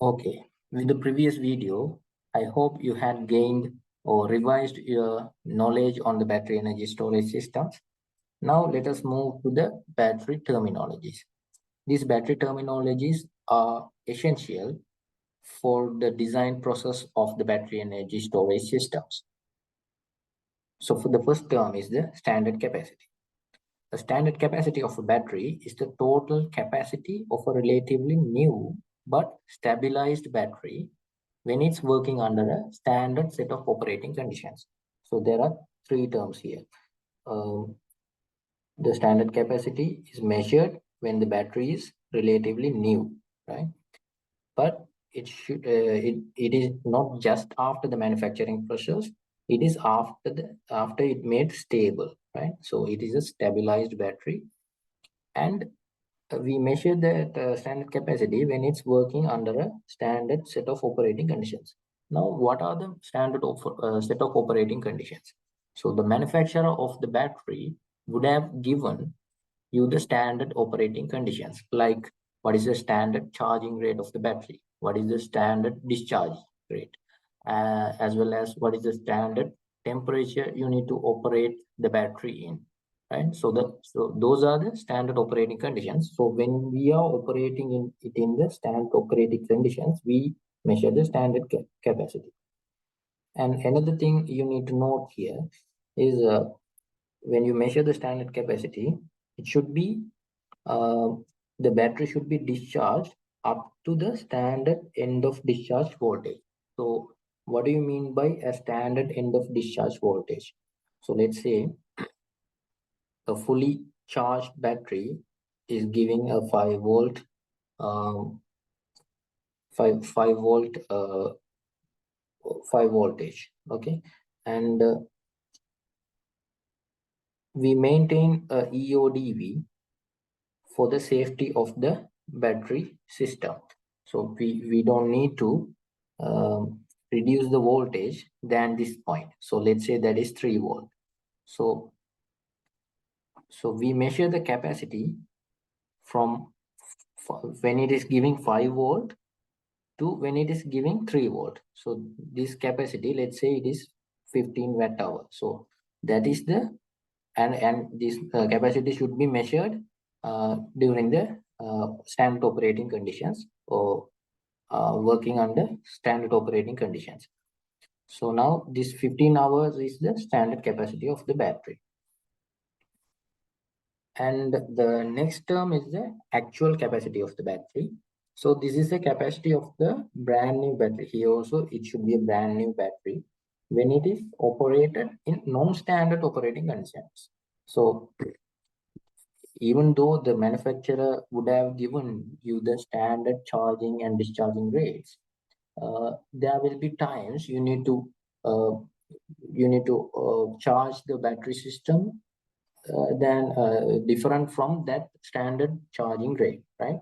Okay, with the previous video, I hope you had gained or revised your knowledge on the battery energy storage systems. Now let us move to the battery terminologies. These battery terminologies are essential for the design process of the battery energy storage systems. So for the first term is the standard capacity. The standard capacity of a battery is the total capacity of a relatively new but stabilized battery when it's working under a standard set of operating conditions. So there are three terms here. Um, the standard capacity is measured when the battery is relatively new, right? But it is not just after the manufacturing process. It is after it made stable, right? So it is a stabilized battery, and we measure that standard capacity when it's working under a standard set of operating conditions. Now, what are the set of operating conditions? So the manufacturer of the battery would have given you the standard operating conditions, like what is the standard charging rate of the battery, what is the standard discharge rate, as well as what is the standard temperature you need to operate the battery in, right? So those are the standard operating conditions. So when we are operating in the standard operating conditions, we measure the standard capacity. And another thing you need to note here is when you measure the standard capacity, it should be uh, the battery should be discharged up to the standard end of discharge voltage. So what do you mean by a standard end of discharge voltage? So let's say a fully charged battery is giving a 5 volt um, 5 volt 5 voltage, okay, and we maintain a EODV for the safety of the battery system. So we don't need to reduce the voltage than this point. So let's say that is 3 volt. So we measure the capacity from when it is giving 5 volt to when it is giving 3 volt. So this capacity, let's say it is 15 watt hour. So that is the and this capacity should be measured during the standard operating conditions, or working under standard operating conditions. So now this 15 hours is the standard capacity of the battery. And the next term is the actual capacity of the battery. So this is the capacity of the brand new battery. Here also it should be a brand new battery when it is operated in non-standard operating conditions. So even though the manufacturer would have given you the standard charging and discharging rates, there will be times uh, you need to charge the battery system then different from that standard charging rate, right?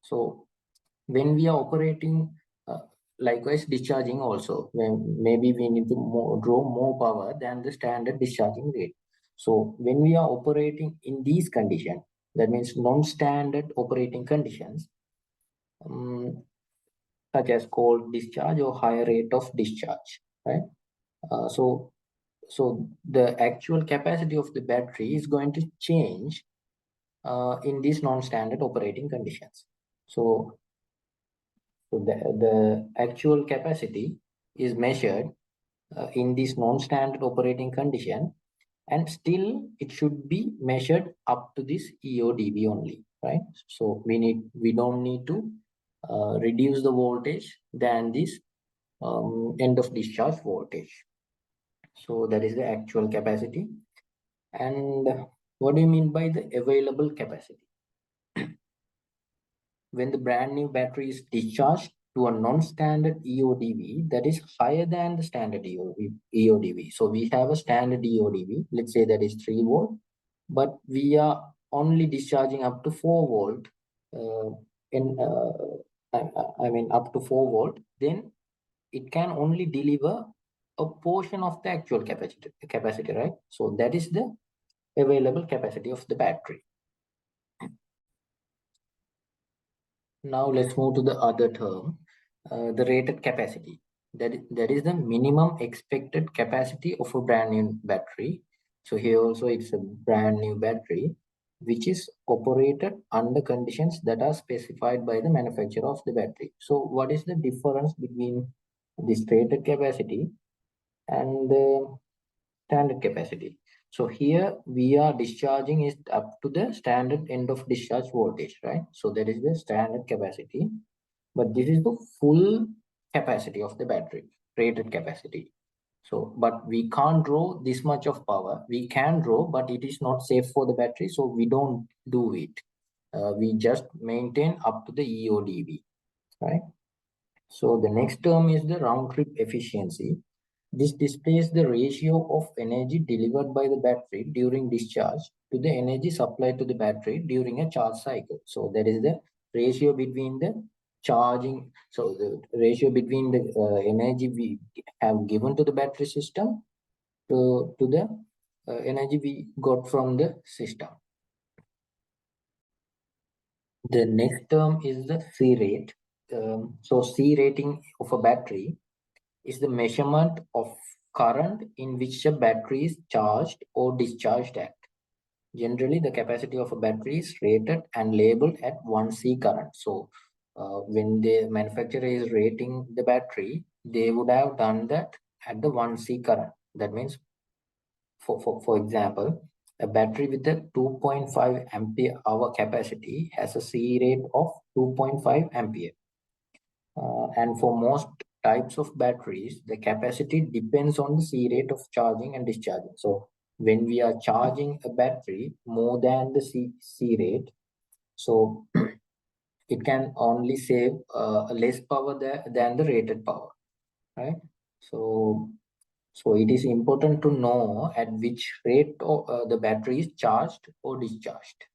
So when we are operating, uh, likewise discharging also, when maybe we need to draw more power than the standard discharging rate. So when we are operating in these conditions, that means non-standard operating conditions, um, such as cold discharge or higher rate of discharge, right? So the actual capacity of the battery is going to change in these non-standard operating conditions. So the actual capacity is measured in this non-standard operating condition, and still it should be measured up to this EODB only, right? So we don't need to reduce the voltage than this end of discharge voltage. So that is the actual capacity. And what do you mean by the available capacity? When the brand new battery is discharged to a non-standard EODV that is higher than the standard EODV. So we have a standard EODV, let's say that is 3 volt, but we are only discharging up to 4 volt. In I mean up to 4 volt, then it can only deliver a portion of the actual capacity, right? So that is the available capacity of the battery. Now let's move to the other term. the rated capacity. That is the minimum expected capacity of a brand new battery. So here also it's a brand new battery which is operated under conditions that are specified by the manufacturer of the battery. So what is the difference between this rated capacity and the standard capacity? So here we are discharging it up to the standard end of discharge voltage, right? So that is the standard capacity, but this is the full capacity of the battery, rated capacity. So but we can't draw this much of power. We can draw, but it is not safe for the battery, so we don't do it. We just maintain up to the EODV, right? So the next term is the round trip efficiency. This displays the ratio of energy delivered by the battery during discharge to the energy supplied to the battery during a charge cycle. So that is the ratio between the charging. So the ratio between the energy we have given to the battery system to the energy we got from the system. The next term is the C rate. So C rating of a battery is the measurement of current in which a battery is charged or discharged at. Generally, the capacity of a battery is rated and labeled at 1C current. So, when the manufacturer is rating the battery, they would have done that at the 1C current. That means, for example, a battery with a 2.5 ampere hour capacity has a C rate of 2.5 ampere. And for most types of batteries, the capacity depends on the C rate of charging and discharging. So when we are charging a battery more than the C rate, so it can only save less power than the rated power, right? So so it is important to know at which rate the battery is charged or discharged.